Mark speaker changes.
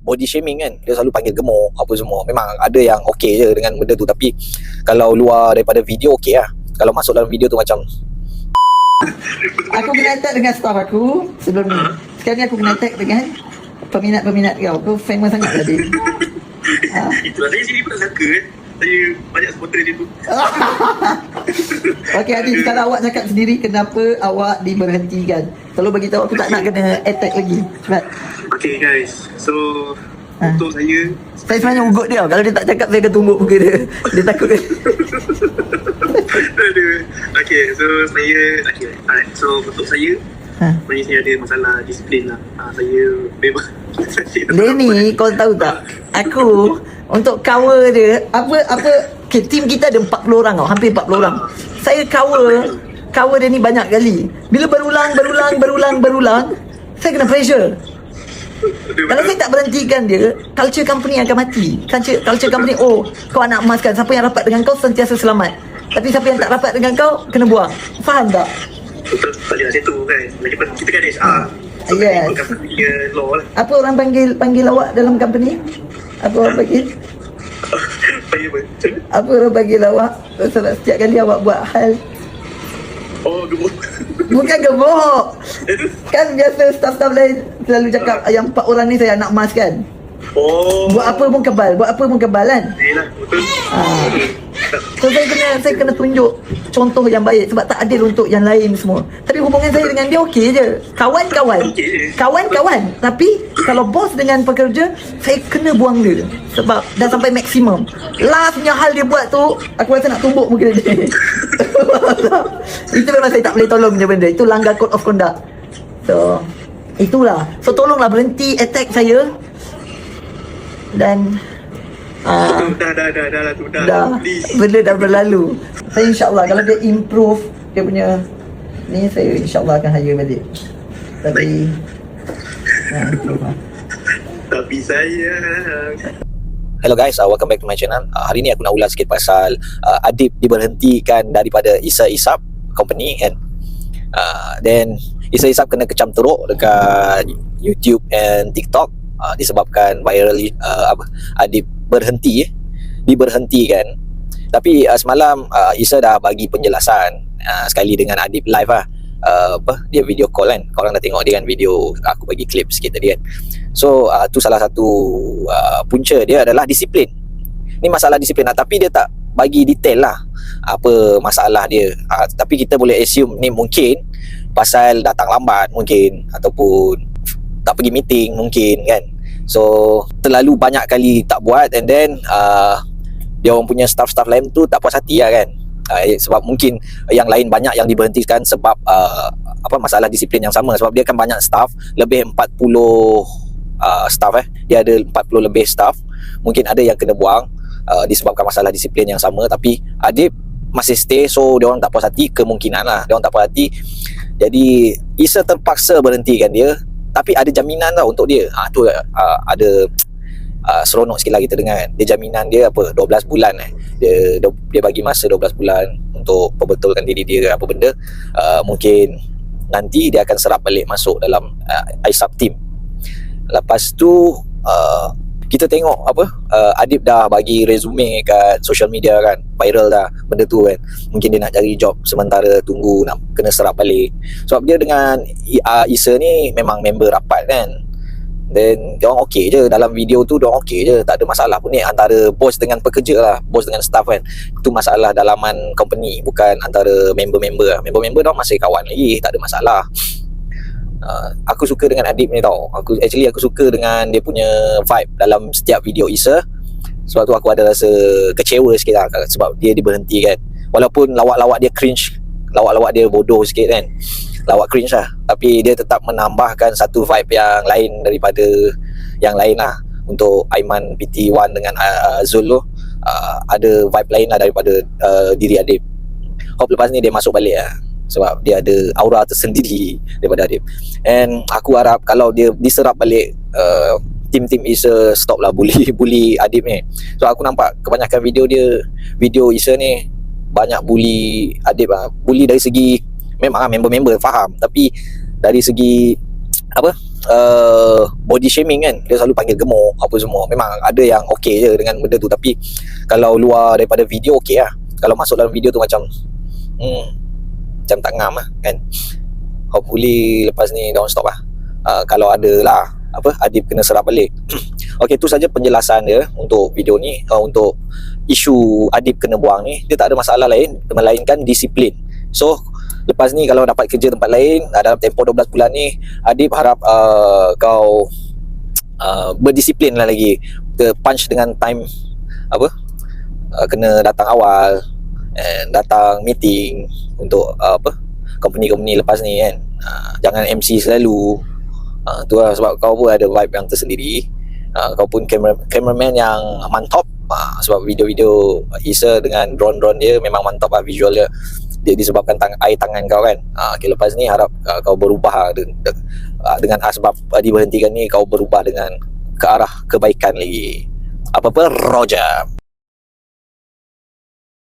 Speaker 1: body shaming kan, dia selalu panggil gemuk apa semua. Memang ada yang okey je dengan benda tu, tapi kalau luar daripada video okey lah. Kalau masuk dalam video tu macam
Speaker 2: aku kena tag dengan staff aku sebelum ni. Sekarang ni aku kena tag dengan peminat-peminat kau. Kau famous sangat tadi.
Speaker 3: Itulah saya sini pun tak sangka kan. Saya banyak supporter dia tu.
Speaker 2: Okey Adib, sekarang awak cakap sendiri kenapa awak diberhentikan. Tolong bagi tahu, aku tak nak kena attack lagi. Cepat.
Speaker 3: Okay guys, so untuk saya
Speaker 2: Sebenarnya ugut dia. Kalau dia tak cakap, saya akan tumbuk muka dia. Dia takut.
Speaker 3: Aduh. Okay, so saya alright, so untuk saya sebenarnya saya ada masalah disiplin lah. Saya memang
Speaker 2: Lenny, kau tahu tak? Aku untuk cover dia, okay, tim kita ada 40 orang tau, hampir 40 orang. Saya cover dia ni banyak kali. Bila berulang, saya kena pressure. Kalau saya tak berhentikan dia, culture company akan mati. Culture company, oh, kau anak emas kan, siapa yang rapat dengan kau sentiasa selamat. Tapi siapa yang tak rapat dengan kau, kena buang. Faham tak?
Speaker 3: betul, tak ada macam tu kan. Lagipun kita kan HR. So
Speaker 2: Yes.
Speaker 3: dia law lah.
Speaker 2: Apa orang panggil awak dalam company? Apa orang panggil?
Speaker 3: Saya macam mana?
Speaker 2: Apa orang panggil awak? Sebab setiap kali awak buat hal,
Speaker 3: Oh, gemuk.
Speaker 2: bukan gemuk. Kan biasa staff-staff lain selalu cakap yang 4 orang ni saya anak emas kan.
Speaker 3: Oh.
Speaker 2: Buat apa pun kebal kan.
Speaker 3: Yelah, betul.
Speaker 2: So saya kena tunjuk contoh yang baik sebab tak adil untuk yang lain semua. Tapi hubungan saya dengan dia okey je. Kawan-kawan.
Speaker 3: Okey.
Speaker 2: Kawan-kawan. Tapi kalau bos dengan pekerja, saya kena buang dia sebab dah sampai maksimum. Last punya hal dia buat tu, aku rasa nak tumbuk muka dia. Itu memang saya tak boleh tolong je benda. Itu langgar code of conduct. So itulah. So tolonglah berhenti attack saya. Dan dah
Speaker 3: Please.
Speaker 2: benda dah berlalu. Saya insyaAllah kalau dia improve dia punya ni, saya insyaAllah akan hire balik. Tapi
Speaker 3: Tapi saya
Speaker 1: hello guys, welcome back to my channel. Hari ni aku nak ulas sikit pasal Adib diberhentikan daripada Isa Isap company kan. Then Isa Isap kena kecam teruk dekat YouTube and TikTok disebabkan viral Adib diberhentikan. Tapi semalam Isa dah bagi penjelasan sekali dengan Adib live lah. Dia video call kan. Korang dah tengok dia kan video, aku bagi klip sikit tadi kan. So tu salah satu punca dia adalah disiplin. Ni masalah disiplin lah, tapi dia tak bagi detail lah apa masalah dia. Tapi kita boleh assume ni mungkin pasal datang lambat mungkin, ataupun tak pergi meeting mungkin kan. So terlalu banyak kali tak buat, and then dia orang punya staff-staff lain tu tak puas hati lah kan. Sebab mungkin yang lain banyak yang diberhentikan sebab masalah disiplin yang sama. Sebab dia kan banyak staff, lebih 40 staff dia ada 40 lebih staff. Mungkin ada yang kena buang disebabkan masalah disiplin yang sama. Tapi Adib masih stay, so dia orang tak puas hati, kemungkinan lah dia orang tak puas hati. Jadi Isa terpaksa berhentikan dia, tapi ada jaminan tau untuk dia. Tu ada seronok sikit lah kita dengar. Dia jaminan dia apa, 12 bulan dia bagi masa 12 bulan untuk perbetulkan diri dia apa benda. Mungkin nanti dia akan serap balik masuk dalam ISAP team. Lepas tu kita tengok Adib dah bagi resume kat social media kan, viral dah benda tu kan. Mungkin dia nak cari job sementara, tunggu nak kena serap balik. Sebab dia dengan Isa ni memang member rapat kan. Then diorang okey je dalam video tu, diorang okey je, tak ada masalah pun ni antara bos dengan pekerja lah, bos dengan staff kan. Itu masalah dalaman company, bukan antara member-member lah. Member-member diorang masih kawan lagi, tak ada masalah. Aku suka dengan Adib ni tau. Aku suka dengan dia punya vibe dalam setiap video Isa. Sebab tu aku ada rasa kecewa sikit lah sebab dia diberhentikan. Walaupun lawak-lawak dia cringe, lawak-lawak dia bodoh sikit kan, lawak cringe lah, tapi dia tetap menambahkan satu vibe yang lain daripada yang lain lah. Untuk Aiman PT1 dengan Zul tu ada vibe lain lah daripada diri Adib. Hope lepas ni dia masuk balik lah, sebab dia ada aura tersendiri daripada Adib. And aku harap kalau dia diserap balik, tim-tim Isa stop lah bully Adib ni. So aku nampak kebanyakan video Isa ni banyak bully Adib lah. Bully dari segi memang member-member faham, tapi dari segi body shaming kan. Dia selalu panggil gemuk apa semua. Memang ada yang okey je dengan benda tu, tapi kalau luar daripada video okey lah. Kalau masuk dalam video tu macam macam tak ngam lah kan. Hopefully lepas ni don't stop lah. Kalau ada lah Adib kena serap balik. Okey, tu saja penjelasan dia untuk video ni. Untuk isu Adib kena buang ni, dia tak ada masalah lain melainkan disiplin. So lepas ni kalau dapat kerja tempat lain dalam tempoh 12 bulan ni, Adib harap kau berdisiplin lah lagi. Punch dengan time kena datang awal and datang meeting untuk company-company lepas ni kan. Jangan MC selalu. Tu lah, sebab kau pun ada vibe yang tersendiri. Kau pun cameraman yang mantap. Sebab video-video Isa dengan drone dia memang mantap lah visual dia. Dia disebabkan air tangan kau kan. Okay, lepas ni harap kau berubah dengan asbab diberhentikan ni, kau berubah dengan ke arah kebaikan lagi. Apa-apa Roger.